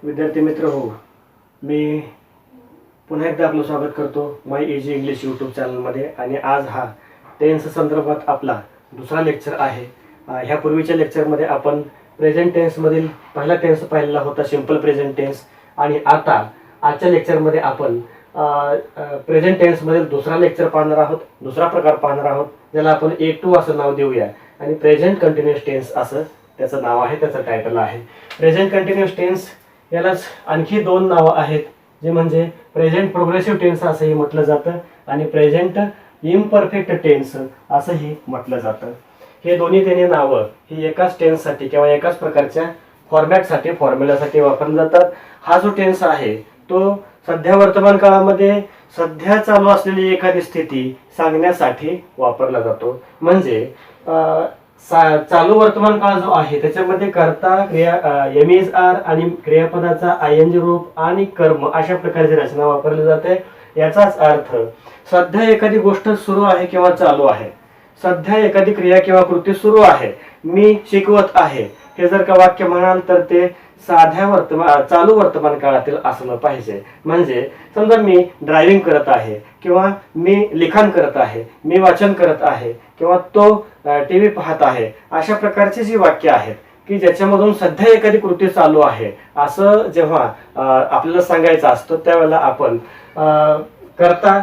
विद्यार्थी मित्र हो, मी पुन्हा एकदा आपलं स्वागत करतो माय इजी इंग्लिश यूट्यूब चॅनलमध्ये. आणि आज हा टेन्स संदर्भात आपला दुसरा लेक्चर आहे. ह्यापूर्वीच्या लेक्चरमध्ये आपण प्रेझेंट टेन्समधील पहिला टेन्स पाहिलेला होता, सिंपल प्रेझेंट टेन्स. आणि आता आजच्या लेक्चरमध्ये आपण प्रेझेंट टेन्समधील दुसरा लेक्चर पाहणार आहोत, दुसरा प्रकार पाहणार आहोत, ज्याला आपण A2 असं नाव देऊया. आणि प्रेझेंट कंटिन्युअस टेन्स असं त्याचं नाव आहे, त्याचं टायटल आहे. प्रेझेंट कंटिन्युअस टेन्स यालाच आणखी दोन नावं आहेत, जे म्हणजे प्रेझेंट प्रोग्रेसिव्ह टेन्स असंही म्हटलं जातं आणि प्रेझेंट इम्परफेक्ट टेन्स असंही म्हटलं जातं. हे दोन्ही त्यांनी नावं ही एकाच टेन्ससाठी किंवा एकाच प्रकारच्या फॉर्मॅटसाठी, फॉर्म्युलासाठी वापरले जातात. हा जो टेन्स आहे तो सध्या वर्तमान काळामध्ये सध्या चालू असलेली एखादी स्थिती सांगण्यासाठी वापरला जातो. म्हणजे चालू वर्तमान काळ जो आहे त्याच्यामध्ये कर्ता, क्रिया एम आर आणि क्रियापदाचा आयएनजी रूप आणि कर्म अशा प्रकारची रचना वापरली जाते. याचाच अर्थ सध्या एखादी गोष्ट सुरू आहे किंवा चालू आहे, सध्या एखादी क्रिया किंवा कृती सुरू आहे, मी शिकवत आहे, हे जर का वाक्य म्हणाल तर ते साध्या चालू वर्तमान काळातील असलं पाहिजे. म्हणजे समजा मी ड्रायव्हिंग करत आहे किंवा मी लिखाण करत आहे, मी वाचन करत आहे किंवा तो टीव्ही पाहत आहे, अशा प्रकारची जी वाक्य आहेत की ज्याच्यामधून सध्या एखादी कृती चालू आहे असं जेव्हा आपल्याला सांगायचं असतं त्यावेळेला आपण कर्ता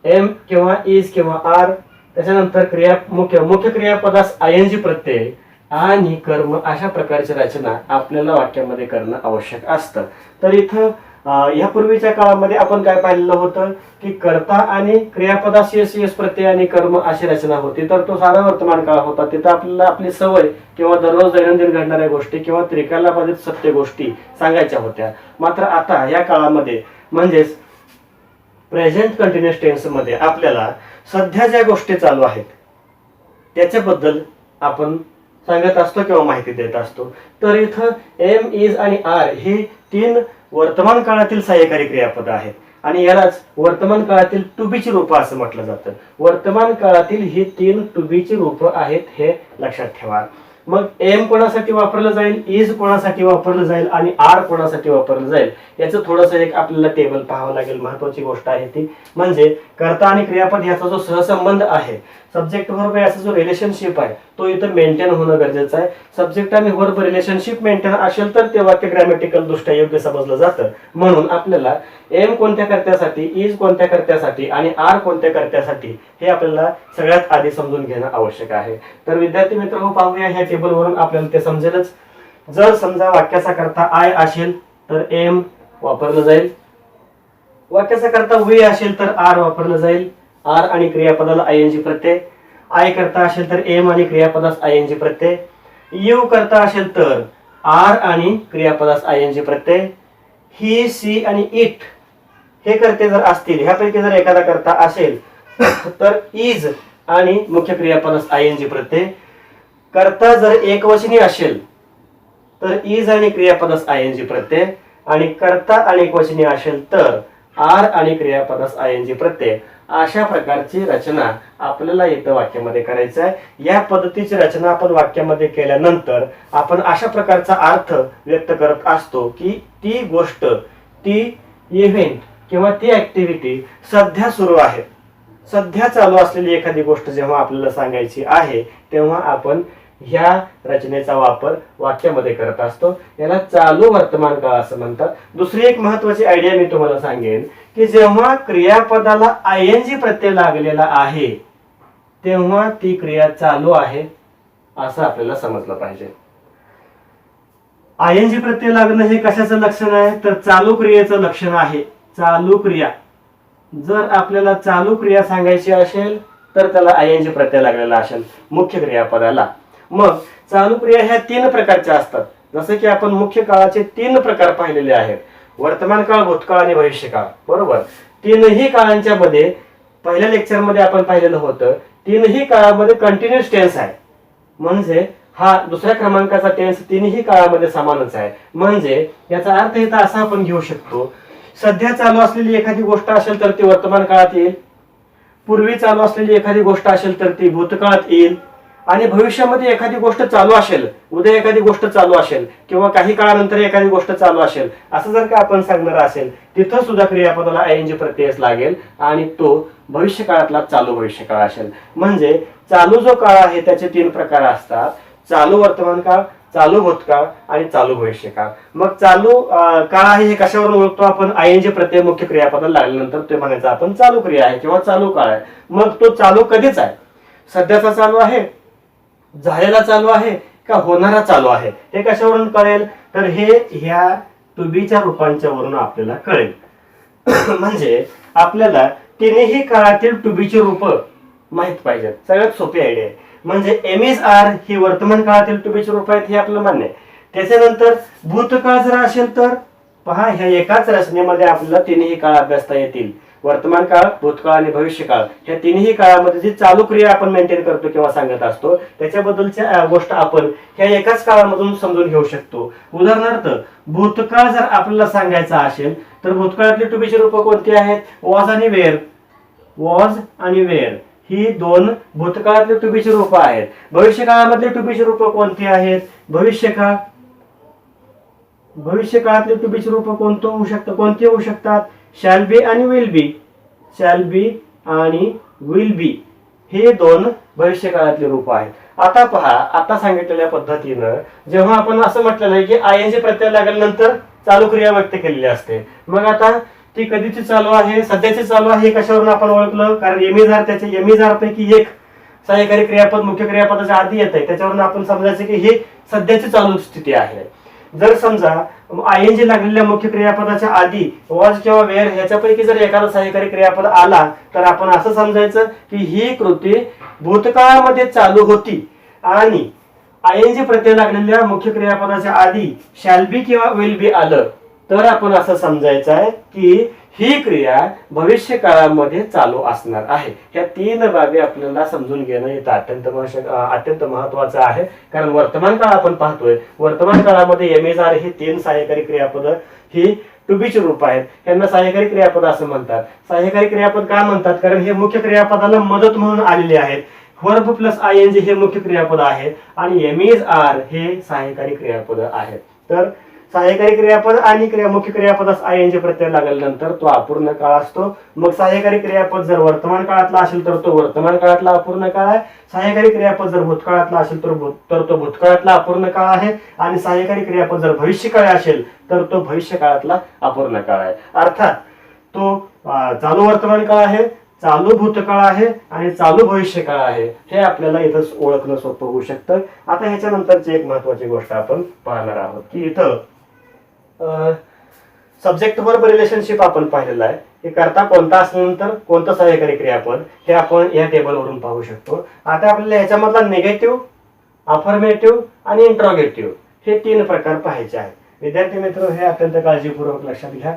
एम किंवा इज किंवा आर, त्याच्यानंतर मुख्य क्रियापदास आयएनजी प्रत्यय आणि कर्म अशा प्रकारची रचना आपल्याला वाक्यामध्ये करणं आवश्यक असतं. तर इथं यापूर्वीच्या काळामध्ये आपण काय पाहिलेलं होतं की कर्ता आणि क्रियापदास एस प्रत्यय आणि कर्म अशी रचना होती. तर तो सारा वर्तमान काळ होता. तिथं आपल्याला आपली सवय किंवा दररोज दैनंदिन घडणाऱ्या गोष्टी किंवा त्रिकालाबाधित सत्य गोष्टी सांगायच्या होत्या. मात्र आता या काळामध्ये म्हणजेच प्रेझेंट कंटिन्युअस टेन्स मध्ये आपल्याला सध्या ज्या गोष्टी चालू आहेत त्याच्याबद्दल आपण सांगत असतो किंवा माहिती देत असतो. तर इथं एम, इज आणि आर हे तीन वर्तमान काळातील सहाय्यकारी क्रियापद आहेत आणि यालाच वर्तमान काळातील टू बीची रूपं असं म्हटलं जातं. वर्तमान काळातील ही तीन टू बीची रूपं आहेत, हे लक्षात ठेवा. मग एम कोणासाठी वापरलं जाईल, इज कोणासाठी वापरलं जाईल आणि आर कोणासाठी वापरलं जाईल याचं थोडंसं एक आपल्याला टेबल पाहावं लागेल. महत्वाची गोष्ट आहे ती म्हणजे कर्ता आणि क्रियापद याचा जो सहसंबंध आहे, सब्जेक्ट वर्ब याचा जो रिलेशनशिप आहे तो इथं मेंटेन होणं गरजेचं आहे. सब्जेक्ट आणि वर्ब रिलेशनशिप मेंटेन असेल तर ते वाक्य ग्रॅमॅटिकल दृष्ट्या योग्य समजलं जातं. म्हणून आपल्याला एम कोणत्या कर्त्यासाठी, इज कोणत्या कर्त्यासाठी आणि आर कोणत्या कर्त्यासाठी हे आपल्याला सगळ्यात आधी समजून घेणं आवश्यक आहे. तर विद्यार्थी मित्रांनो, पाहूया ह्या टेबलवरून आपल्याला ते समजेलच. जर समजा वाक्याचा कर्ता आय असेल तर एम वापरलं जाईल, वाक्याचा कर्ता वी असेल तर आर वापरलं जाईल, आर आणि क्रियापदाला आयएनजी प्रत्यय, आय करता असेल तर एम आणि क्रियापदास आयएनजी प्रत्यय, यू करता असेल तर आर आणि क्रियापदास आयएनजी प्रत्यय, ही, सी आणि इट हे कर्ते जर असतील, ह्यापैकी जर एखादा कर्ता असेल तर इज आणि मुख्य क्रियापदास आयएनजी प्रत्यय. कर्ता जर एकवचनी असेल तर इज आणि क्रियापदास आयएनजी प्रत्यय आणि कर्ता आणि एकवचनी असेल तर आर आणि क्रियापदास आयएनजी प्रत्यय. अशा प्रकारची रचना आपल्याला इथं वाक्यामध्ये करायचं आहे. या पद्धतीची रचना आपण वाक्यामध्ये केल्यानंतर आपण अशा प्रकारचा अर्थ व्यक्त करत असतो की ती गोष्ट, ती इव्हेंट किंवा ती ऍक्टिव्हिटी सध्या सुरू आहे, सध्या चालू असलेली एखादी गोष्ट जेव्हा आपल्याला सांगायची आहे तेव्हा आपण ह्या रचनेचा वापर वाक्यामध्ये करत असतो. याला चालू वर्तमान काळ असं म्हणतात. दुसरी एक महत्वाची आयडिया मी तुम्हाला सांगेन की जेव्हा क्रियापदाला आयएनजी प्रत्यय लागलेला आहे तेव्हा ती क्रिया चालू आहे असं आपल्याला समजलं पाहिजे. आयएनजी प्रत्यय लागणं हे कशाचं लक्षण आहे तर चालू क्रियेचं लक्षण आहे. चालू क्रिया, जर आपल्याला चालू क्रिया सांगायची असेल तर त्याला आयएनजी प्रत्यय लागलेला असेल मुख्य क्रियापदाला. मग चालू क्रिया ह्या तीन प्रकारच्या असतात. जसं की आपण मुख्य काळाचे तीन प्रकार पाहिलेले आहेत, वर्तमान काळ, भूतकाळ आणि भविष्यकाळ, बरोबर. तीनही काळांच्या मध्ये पहिल्या लेक्चर मध्ये आपण पाहिलेलं होतं, तीनही काळामध्ये कंटिन्युअस टेन्स आहे. म्हणजे हा दुसऱ्या क्रमांकाचा टेन्स तीनही काळामध्ये समानच आहे. म्हणजे याचा अर्थ इथं असा आपण घेऊ शकतो, सध्या चालू असलेली एखादी गोष्ट असेल तर ती वर्तमान काळात येईल, पूर्वी चालू असलेली एखादी गोष्ट असेल तर ती भूतकाळात येईल आणि भविष्यामध्ये एखादी गोष्ट चालू असेल, उद्या एखादी गोष्ट चालू असेल किंवा काही काळानंतर एखादी गोष्ट चालू असेल असं जर का आपण सांगणार असेल, तिथं सुद्धा क्रियापदाला आयएनजी प्रत्ययच लागेल आणि तो भविष्य काळातला चालू भविष्य काळ असेल. म्हणजे चालू जो काळ आहे त्याचे 3 प्रकार असतात: चालू वर्तमान काळ, चालू भूतकाळ आणि चालू भविष्य काळ. मग चालू काळ आहे हे कशावरून ओळखतो आपण? आयएनजी प्रत्यय मुख्य क्रियापदाला लागल्यानंतर ते म्हणायचं आपण चालू क्रिया आहे किंवा चालू काळ आहे. मग तो चालू कधीच आहे? सध्याचा चालू आहे, झालेला चालू आहे का होणारा चालू आहे? हे कशावरून कळेल? तर हे ह्या टू बीच्या रूपांच्या वरून आपल्याला कळेल. म्हणजे आपल्याला तिन्ही काळातील टू बीची रूप माहित पाहिजेत. सगळ्यात सोपी आयडिया आहे. म्हणजे एम इज आर ही वर्तमान काळातील टू बीची रूप आहेत हे आपलं मान्य आहे. त्याच्यानंतर भूतकाळ जर असेल तर पहा, ह्या एकाच रचनेमध्ये आपल्याला तिन्ही काळ अभ्यासता येतील. वर्तमान काळ, भूतकाळ आणि भविष्यकाळ ह्या तिन्ही काळामध्ये जी चालू क्रिया आपण मेंटेन करतो किंवा सांगत असतो त्याच्याबद्दलच्या गोष्ट आपण ह्या एकाच काळामधून समजून घेऊ शकतो. उदाहरणार्थ भूतकाळ जर आपल्याला सांगायचा असेल तर भूतकाळातली टू बीची रूप कोणती आहेत? वॉज आणि वेअर. वॉज आणि वेअर ही 2 भूतकाळातली टू बीची रूप आहेत. भविष्य काळामधली टू बीची रूप कोणती आहेत? भविष्यकाळ. भविष्य काळातली टू बीची रूप कोणती होऊ शकतात? शॅल बी आणि विल बी. शॅल बी आणि विल बी हे 2 भविष्य काळातली रूप आहेत. आता पहा, आता सांगितलेल्या पद्धतीनं जेव्हा आपण असं म्हटलेलं आहे की आयएनजी प्रत्यय लागल्यानंतर चालू क्रिया व्यक्त केलेली असते, मग आता ती कधीची चालू आहे? सध्याची चालू आहे. कशावरून आपण ओळखलं? कारण एमिजार त्याचे एमिजार पैकी एक सहाय्यकारी क्रियापद मुख्य क्रियापदाच्या आधी येत आहे, त्याच्यावरून आपण समजायचं की ही सध्याची चालू स्थिती आहे. जर समजा आयएनजी लागलेल्या मुख्य क्रियापदाच्या आधी वॉज किंवा वेअर ह्याच्यापैकी जर एखादा सहाय्यकारी क्रियापद आला तर आपण असं समजायचं की ही कृती भूतकाळामध्ये चालू होती आणि आयएनजी प्रत्यय लागलेल्या मुख्य क्रियापदाच्या आधी शॅल बी किंवा विल बी आलं तर आपण असं समजायचं आहे की ही क्रिया भविष्य काळामध्ये चालू असणार आहे. ह्या 3 बाबी आपल्याला समजून घेणं इथं अत्यंत महत्वाचं आहे. कारण वर्तमान काळ आपण पाहतोय, वर्तमान काळामध्ये एमएसआर ही 3 सहाय्यकारी क्रियापद ही टू बीची रूप आहेत. यांना सहाय्यकारी क्रियापद असं म्हणतात. सहाय्यकारी क्रियापद का म्हणतात? कारण हे मुख्य क्रियापदाला मदत म्हणून आलेले आहेत. वर्ब प्लस आयएनजी हे मुख्य क्रियापद आहे आणि एमएसआर हे सहाय्यकारी क्रियापद आहेत. तर सहाय्यकारी क्रियापद आणि मुख्य क्रियापदास आयएनजी प्रत्यय लागल्यानंतर तो अपूर्ण काळ असतो. मग सहाय्यकारी क्रियापद जर वर्तमान काळातला असेल तर तो वर्तमान काळातला अपूर्ण काळ आहे. सहाय्यकारी क्रियापद जर भूतकाळातला असेल तर तो भूतकाळातला अपूर्ण काळ आहे आणि सहाय्यकारी क्रियापद जर भविष्यकाळ असेल तर तो भविष्य काळातला अपूर्ण काळ आहे. अर्थात तो चालू वर्तमान काळ आहे, चालू भूतकाळ आहे आणि चालू भविष्य काळ आहे. हे आपल्याला इथं ओळखणं सोपं होऊ शकतं. आता ह्याच्यानंतरची एक महत्वाची गोष्ट आपण पाहणार आहोत की इथं सब्जेक्ट वर्ब रिलेशनशिप आपण पाहिलेलं आहे. हे करता कोणता असल्यानंतर कोणतं सहाय्यकारी क्रियापद हे आपण या टेबलवरून पाहू शकतो. आता आपल्याला ह्याच्यामधला निगेटिव्ह, अफर्मेटिव्ह आणि इंट्रोगेटिव्ह हे 3 प्रकार पाहायचे आहेत. विद्यार्थी मित्र, हे अत्यंत काळजीपूर्वक लक्षात घ्या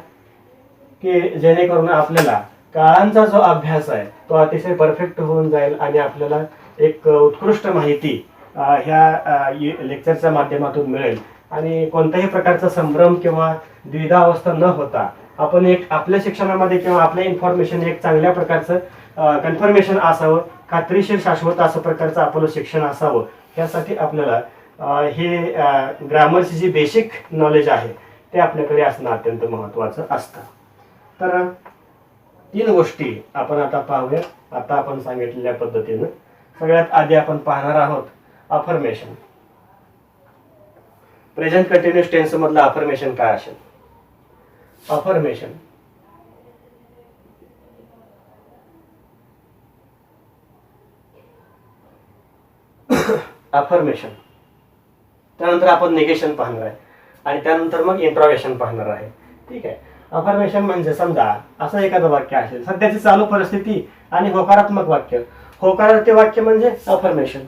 की जेणेकरून आपल्याला काळांचा जो अभ्यास आहे तो अतिशय परफेक्ट होऊन जाईल आणि आपल्याला एक उत्कृष्ट माहिती ह्या लेक्चरच्या माध्यमातून मिळेल आणि कोणत्याही प्रकारचा संभ्रम किंवा द्विधा अवस्था न होता आपण एक आपल्या शिक्षणामध्ये किंवा आपल्या इन्फॉर्मेशन एक चांगल्या प्रकारचं कन्फर्मेशन असावं, खात्रीशीर शाश्वत असं प्रकारचं आपलं शिक्षण असावं. यासाठी आपल्याला हे ग्रामरची जी बेसिक नॉलेज आहे ते आपल्याकडे असणं अत्यंत महत्त्वाचं असतं. तर 3 गोष्टी आपण आता पाहूया. आता आपण सांगितलेल्या पद्धतीनं सगळ्यात आधी आपण पाहणार आहोत अफर्मेशन. प्रेझेंट कंटिन्युअस टेन्स मधलं अफर्मेशन काय असेल? अफर्मेशन अफर्मेशन त्यानंतर आपण निगेशन पाहणार आहे आणि त्यानंतर मग इंट्रोगेशन पाहणार आहे. ठीक आहे. अफर्मेशन म्हणजे समजा असं एखादं वाक्य असेल, सध्याची चालू परिस्थिती आणि होकारात्मक वाक्य. होकारार्थी वाक्य म्हणजे अफर्मेशन,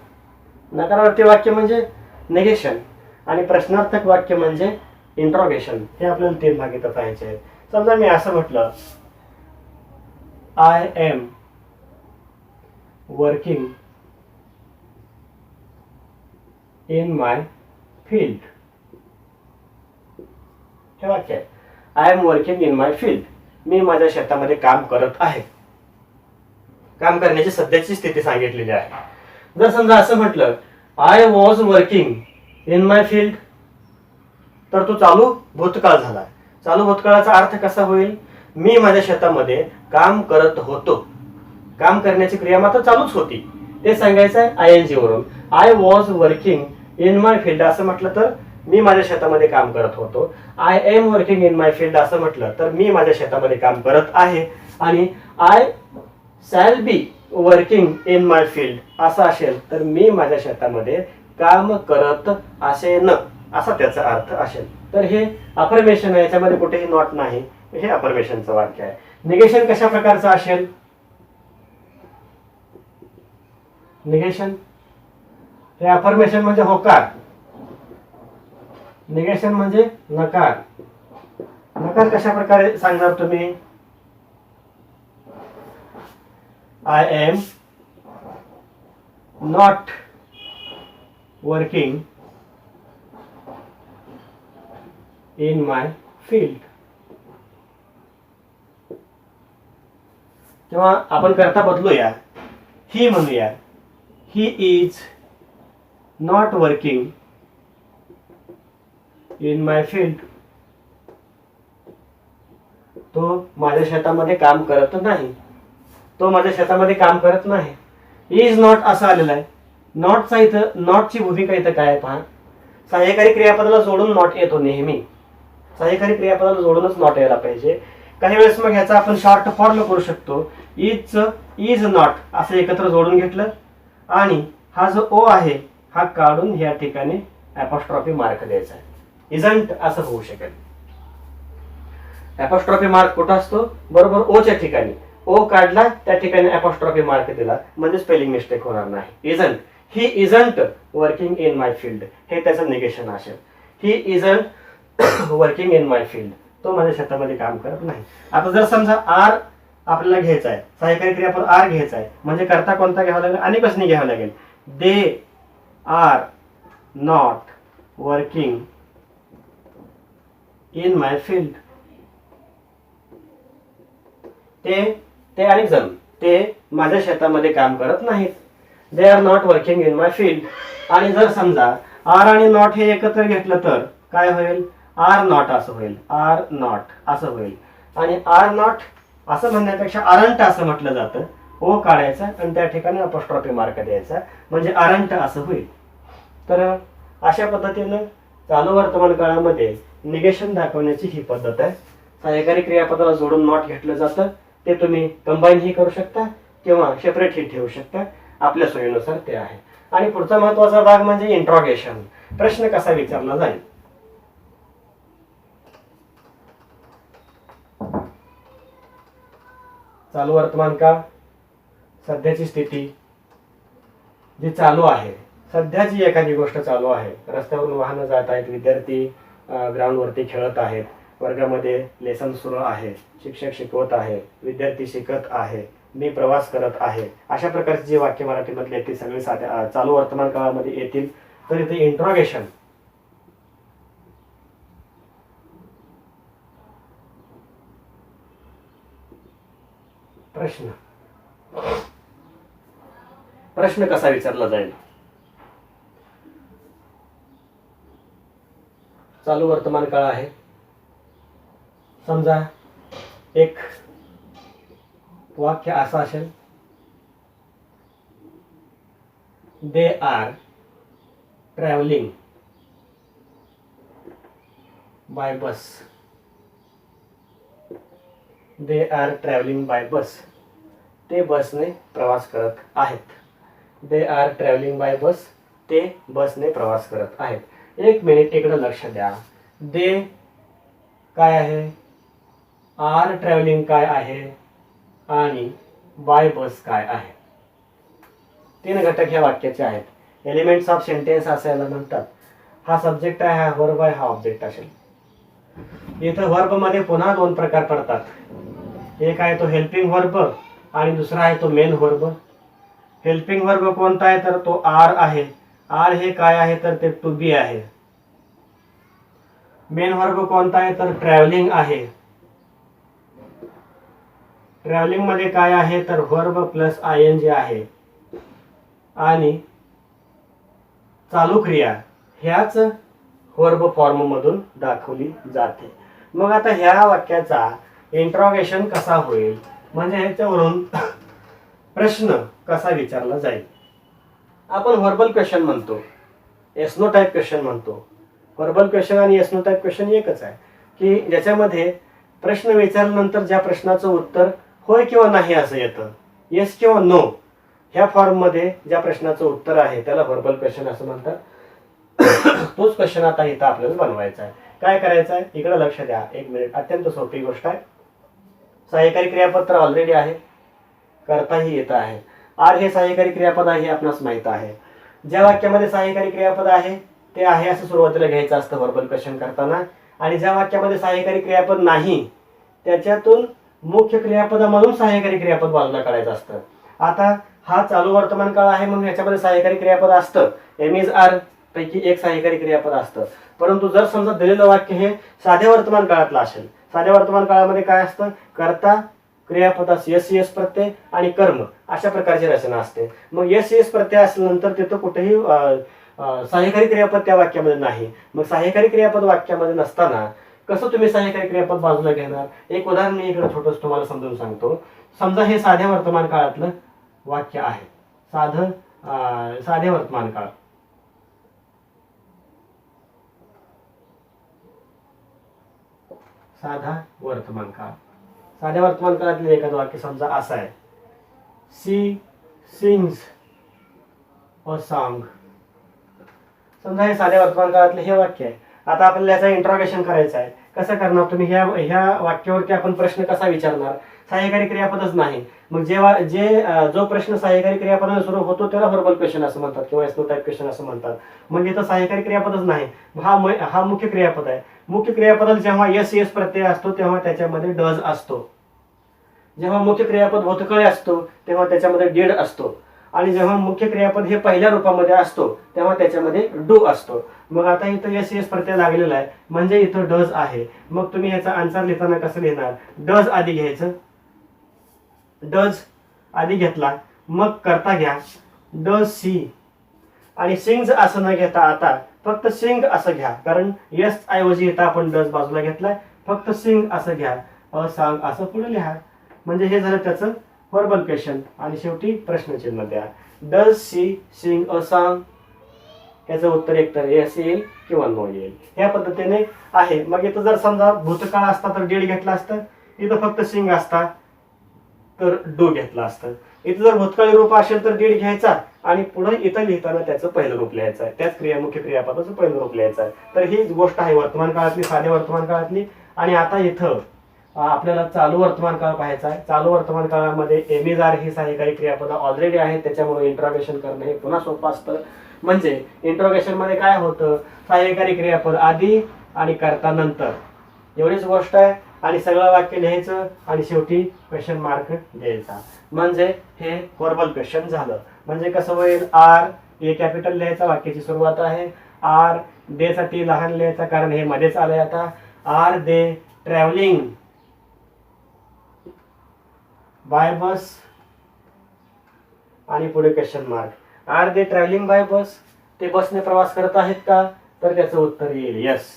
नकारार्थी वाक्य म्हणजे निगेशन आणि प्रश्नार्थक वाक्य म्हणजे इंट्रोगेशन. हे आपल्याला 3 भाग इथं पाहायचे आहेत. समजा मी असं म्हटलं, I am working in my field. हे वाक्य आहे. I am working in my field. मी माझ्या शेतामध्ये काम करत आहे. काम करण्याची सध्याची स्थिती सांगितलेली आहे. जर समजा असं म्हटलं I was working in my field, तर तो चालू भूतकाळ झाला. चालू भूतकाळाचा अर्थ कसा होईल? मी माझ्या शेतामध्ये काम करत होतो. काम करण्याची क्रिया मात्र चालूच होती. ते सांगायचं आहे आय एन जी वरून. I was working in my field असं म्हटलं तर मी माझ्या शेतामध्ये काम करत होतो. I am working in my field असं म्हटलं तर मी माझ्या शेतामध्ये काम करत आहे. आणि I shall be working in my field असं असेल तर मी माझ्या शेतामध्ये काम करत असेन असा त्याचा अर्थ असेल. तर हे अफर्मेशन आहे, याच्यामध्ये कुठेही नॉट नाही, हे अफर्मेशनचं वाक्य आहे. निगेशन कशा प्रकारचं असेल? निगेशन हे अफर्मेशन म्हणजे होकार, निगेशन म्हणजे नकार. नकार कशा प्रकारे सांगणार तुम्ही? I am not working in my field. किंवा आपण करता बदलूया, ही म्हणूया he is not working in my field. तो माझ्या शेतामध्ये काम करत नाही. तो माझ्या शेतामध्ये काम करत नाही. इज नॉट असं आलेलं आहे. नॉटचा इथं नॉटची भूमिका इथं काय आहे पहा. सहाय्यकारी क्रियापदाला जोडून नॉट येतो नेहमी. सहाय्यकारी क्रियापदाला जोडूनच नॉट यायला पाहिजे. काही वेळेस मग ह्याचा आपण शॉर्ट फॉर्म करू शकतो. इज नॉट असं एकत्र जोडून घेतलं आणि हा जो ओ आहे हा काढून या ठिकाणी अपॉस्ट्रॉफी मार्क द्यायचा आहे. इजंट असं होऊ शकेल. अपॉस्ट्रॉफी मार्क कुठं असतो? बरोबर ओच्या ठिकाणी. ओ काढला त्या ठिकाणी अपॉस्ट्रॉफी मार्क दिला म्हणजे स्पेलिंग मिस्टेक होणार नाही. Isn't, he isn't working in my field हे त्याचं निगेशन असेल. He isn't working in my field, तो माझ्या शेतामध्ये काम करत नाही. आता जर समजा आर आपल्याला घ्यायचा आहे, सहाय्यकारी क्रियापद आर घ्यायचा आहे, म्हणजे करता कोणता घ्यावा लागेल? अनेकसनी घ्यावं लागेल. They are not working in my field. ते अनेक जण ते माझ्या शेतामध्ये काम करत नाहीत. They are not working in my field. आणि जर समजा आर आणि नॉट हे एकत्र घेतलं तर काय होईल? आर नॉट असं होईल. आर नॉट असं होईल. आणि आर नॉट असं म्हणण्यापेक्षा आरंट असं म्हटलं जातं. ओ काढायचा आणि त्या ठिकाणी अपॉस्ट्रॉफी मार्क द्यायचा म्हणजे आरंट असं होईल. तर अशा पद्धतीनं चालू वर्तमान काळामध्ये निगेशन दाखवण्याची ही पद्धत आहे. सहाय्यकारी क्रियापदाला जोडून नॉट घेतलं जातं. ते तुम्ही कंबाईन ही करू शकता किंवा सेपरेट ही ठेवू शकता, आपल्या सोयीनुसार ते आहे. आणि पुढचा महत्वाचा भाग म्हणजे इंट्रॉगेशन. प्रश्न कसा विचारला जाईल? चालू वर्तमान काळ, सध्याची स्थिती जी चालू आहे, सध्याची एखादी गोष्ट चालू आहे. रस्त्यावरून वाहनं जात आहेत, विद्यार्थी ग्राउंडवरती खेळत आहेत, वर्गामध्ये लेसन सुरू आहे, शिक्षक शिकवत आहे, विद्यार्थी शिकत आहे, मी प्रवास करत आहे. अशा प्रकारची जी वाक्य मराठीमधली आहेत ती सगळी साध्या चालू वर्तमान काळामध्ये येतील. तर इथे इंट्रॉगेशन, प्रश्न कसा विचारला जाईल? चालू वर्तमान काळ आहे. समजा एक वाक्य असं असेल, they are travelling by bus. They are travelling by bus. ते बसने प्रवास करत आहेत. They are travelling by bus. ते बसने प्रवास करत आहेत. एक मिनिट इकडं लक्ष द्या. दे काय आहे? आर ट्रॅव्हलिंग काय आहे? आणि बाय बस काय आहे? तीन घटक ह्या वाक्याचे आहेत. एलिमेंट्स ऑफ सेंटेन्स असायला म्हणतात. हा सब्जेक्ट आहे, हा वर्ब आहे, हा ऑब्जेक्ट असेल. इथं वर्ब मध्ये पुन्हा दोन प्रकार पडतात. एक आहे तो हेल्पिंग वर्ब आणि दुसरा आहे तो मेन वर्ब. हेल्पिंग वर्ब कोणता आहे? तर तो आर आहे. आर हे काय आहे? तर ते टू बी आहे. मेन वर्ब कोणता आहे? तर ट्रॅव्हलिंग आहे. ट्रॅव्हलिंग मध्ये काय आहे? तर verb plus I N G आहे. आणि चालू क्रिया ह्याच वर्ब फॉर्म मधून दाखवली जाते. मग आता ह्या वाक्याचा इंट्रोगेशन कसा होईल, म्हणजे ह्याच्यावरून प्रश्न कसा विचारला जाईल. आपण व्हर्बल क्वेश्चन म्हणतो, एस नो टाईप क्वेश्चन म्हणतो. व्हर्बल क्वेश्चन आणि एस नो टाईप क्वेश्चन एकच आहे की ज्याच्यामध्ये प्रश्न विचारल्यानंतर ज्या प्रश्नाचं उत्तर होय किंवा नाही असं येतं, येस किंवा नो ह्या फॉर्ममध्ये ज्या प्रश्नाचं उत्तर आहे त्याला व्हर्बल क्वेश्चन असं म्हणतात. तोच क्वेश्चन आता इथं आपल्याला बनवायचा आहे. काय करायचं आहे, इकडे लक्ष द्या, एक मिनिट. अत्यंत सोपी गोष्ट आहे. सहाय्यकारी क्रियापद ऑलरेडी आहे, करताही येत आहे. आर हे सहाय्यकारी क्रियापद आहे हे आपणास माहित आहे. ज्या वाक्यामध्ये सहाय्यकारी क्रियापद आहे ते आहे असं सुरुवातीला घ्यायचं असतं व्हर्बल क्वेश्चन करताना, आणि ज्या वाक्यामध्ये सहाय्यकारी क्रियापद नाही त्याच्यातून मुख्य क्रियापदामधून सहाय्यकारी क्रियापद बाजूला काढायचं असतं. आता हा चालू वर्तमान काळ आहे म्हणून याच्यामध्ये सहाय्यकारी क्रियापद असतं, एम इज आर पैकी एक सहाय्यकारी क्रियापद असतं. परंतु जर समजा दिलेलं वाक्य हे साध्या वर्तमान काळातलं असेल, साध्या वर्तमान काळामध्ये काय असतं, कर्ता, क्रियापदास यस यस प्रत्यय आणि कर्म अशा प्रकारची रचना असते. मग यस यस प्रत्यय असल्यानंतर तिथं कुठेही सहाय्यकारी क्रियापद त्या वाक्यामध्ये नाही. मग सहाय्यकारी क्रियापद वाक्यामध्ये नसताना कसं तुम्ही सहाय्यकारी क्रियापद बाजूला घेणार. एक उदाहरण मी इकडे छोटंसं तुम्हाला समजून सांगतो. समजा हे साध्या वर्तमान काळातलं वाक्य आहे, साधे वर्तमान काळ. साधा वर्तमान काळ, साध्या वर्तमान काळातले एखादं वाक्य समजा असं आहे, सी सिंग्स अ सॉन्ग. समजा हे साध्या वर्तमान काळातले हे वाक्य आहे. आता आपल्याला याचा इंट्रोगेशन करायचं आहे. कसं करणार तुम्ही, ह्या वाक्यावरती आपण प्रश्न कसा विचारणार. सहाय्यकारी क्रियापदच नाही. मग जो प्रश्न सहाय्यकारी क्रियापदाने सुरू होतो त्याला व्हर्बल क्वेश्चन असं म्हणतात किंवा एस नो टाईप क्वेश्चन असं म्हणतात. मग इथं सहाय्यकारी क्रियापदच नाही, हा मुख्य क्रियापद आहे. मुख्य क्रियापदाला जेव्हा यस यस प्रत्यय असतो तेव्हा त्याच्यामध्ये डज असतो. जेव्हा मुख्य क्रियापद भूतकाळी असतो तेव्हा त्याच्यामध्ये डीड असतो. आणि जेव्हा मुख्य क्रियापद हे पहिल्या रूपामध्ये असतो तेव्हा त्याच्यामध्ये डू असतो. मग आता इथं यस यस प्रत्यय लागलेला आहे म्हणजे इथं डज आहे. मग तुम्ही याचा आन्सर लिहिताना कसं लिहिणार, डज आधी घ्यायचं, डज आधी घेतला, मग करता घ्या डज सी, आणि सिंग्स असं न घेता आता फक्त सिंग असं घ्या, कारण यस ऐवजी इथं आपण डज बाजूला घेतलाय. फक्त सिंग असं घ्या, अ सांग असं पुढे लिहा. म्हणजे हे झालं त्याचं व्हर्बल क्वेश्चन. आणि शेवटी प्रश्नचिन्ह द्या, does she sing a song. याचं उत्तर एकतर येस येईल किंवा नो येईल. ह्या पद्धतीने आहे. मग इथं जर समजा भूतकाळ असता तर डीड घेतला असतं, इथं फक्त सिंग असता तर डू घेतला असतं. इथं जर भूतकाळी रूप असेल तर डीड घ्यायचा आणि पुढे इथं लिहिताना त्याचं पहिलं रूप लिहायचं आहे, त्याच मुख्य क्रियापदाचं पहिलं रूप लिहायचं आहे. तर ही गोष्ट आहे वर्तमान काळातली, साध्या वर्तमान काळातली. आणि आता इथं आपल्याला चालू वर्तमान काळ पाहायचा आहे. चालू वर्तमान काळामध्ये एम इज आर ही सहाय्यकारी क्रियापद ऑलरेडी आहे, त्याच्यामुळे इंट्रोगेशन करणं हे पुन्हा सोपं असतं. म्हणजे इंट्रोगेशन मध्ये काय होतं, सहाय्यकारी क्रियापद आधी आणि कर्ता नंतर, एवढीच गोष्ट आहे. आणि सगळं वाक्य लिहायचं आणि शेवटी क्वेश्चन मार्क द्यायचा. म्हणजे हे व्हर्बल क्वेश्चन झालं. म्हणजे कसं होईल, आर ए कॅपिटल लिहायचा, वाक्याची सुरुवात आहे. आर दे साठी लहान लिहायचा कारण हे मध्येच आलंय. आता are they travelling by bus आणि पुढे question mark. Are they travelling by bus, ते बसने प्रवास करत आहेत का, तर त्याचं उत्तर येईल यस.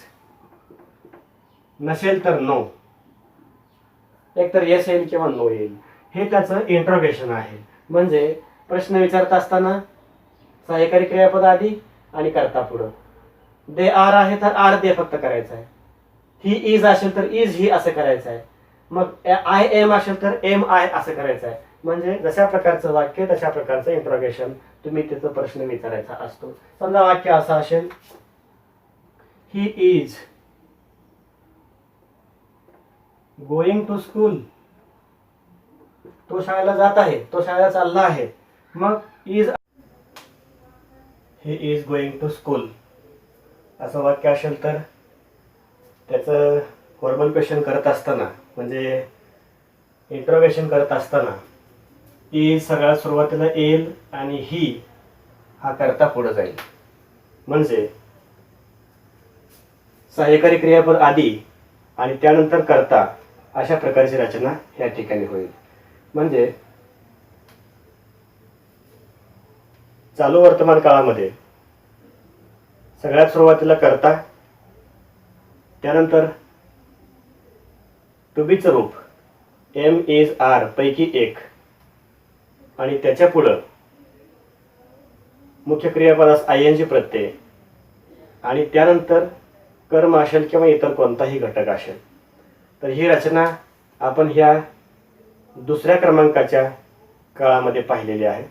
नसेल तर नो. एकतर येस येईल किंवा नो येईल. हे त्याचं इंट्रोगेशन आहे. म्हणजे प्रश्न विचारत असताना सहाय्यकारी क्रियापद आधी आणि कर्ता पुढं. दे आर आहे तर आर दे फक्त करायचं आहे. ही इज असेल तर इज ही असं करायचं आहे. मग आय एम असेल तर एम आय असं करायचं आहे. म्हणजे जशा प्रकारचं वाक्य तशा प्रकारचं इंट्रोगेशन तुम्ही तिथं प्रश्न विचारायचा असतो. समजा वाक्य असं असेल, he is going to school. तो शाळेला जात आहे, तो शाळेला चालला आहे. मग is, he is going to school असं वाक्य असेल तर त्याचं व्हर्बल क्वेश्चन करत असताना म्हणजे इंट्रोगेशन करत असताना इज सगळ्यात सुरुवातीला येईल आणि ही हा करता पुढे जाईल. म्हणजे सहाय्यकारी क्रियापद आधी आणि त्यानंतर करता अशा प्रकारची रचना या ठिकाणी होईल. म्हणजे चालू वर्तमान काळामध्ये सगळ्यात सुरुवातीला कर्ता, त्यानंतर टू बीचं रूप एम इज आर पैकी एक, आणि त्याच्या पुढं मुख्य क्रियापदास आय एन जी प्रत्यय, आणि त्यानंतर कर्म असेल किंवा इतर कोणताही घटक असेल. तर ही रचना आपण ह्या दुसऱ्या क्रमांकाच्या काळामध्ये पाहिलेली आहे.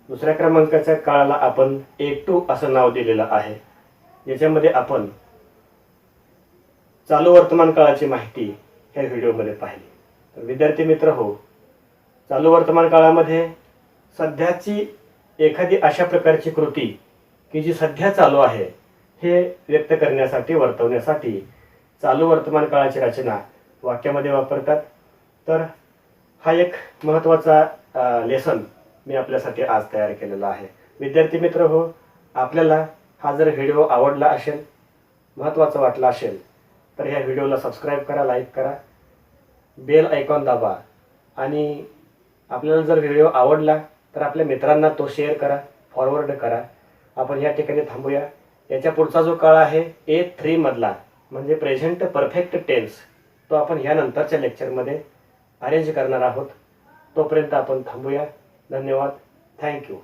दुसऱ्या क्रमांकाच्या काळाला आपण A2 असं नाव दिलेलं आहे, ज्याच्यामध्ये आपण चालू वर्तमान काळाची माहिती ह्या व्हिडिओमध्ये पाहिली. तर विद्यार्थी मित्र हो, चालू वर्तमान काळामध्ये सध्याची एखादी अशा प्रकारची कृती की जी सध्या चालू आहे हे व्यक्त करण्यासाठी, वर्तवण्यासाठी चालू वर्तमान काळाची रचना वाक्यामध्ये वापरतात. तर हा एक महत्त्वाचा लेसन मी आपल्यासाठी आज तयार केलेला आहे. विद्यार्थी मित्र हो, आपल्याला हा जर व्हिडिओ आवडला असेल, महत्त्वाचा वाटला असेल, तर ह्या व्हिडिओला सबस्क्राईब करा, लाईक करा, बेल आयकॉन दाबा, आणि आपल्याला जर व्हिडिओ आवडला तर आपल्या मित्रांना तो शेअर करा, फॉरवर्ड करा. आपण या ठिकाणी थांबूया. याच्या पुढचा जो काळ आहे A3 मधला, म्हणजे प्रेझेंट परफेक्ट टेन्स, तो आपण यानंतरच्या लेक्चरमध्ये अरेंज करणार आहोत. तोपर्यंत आपण थांबूया. धन्यवाद. थँक्यू.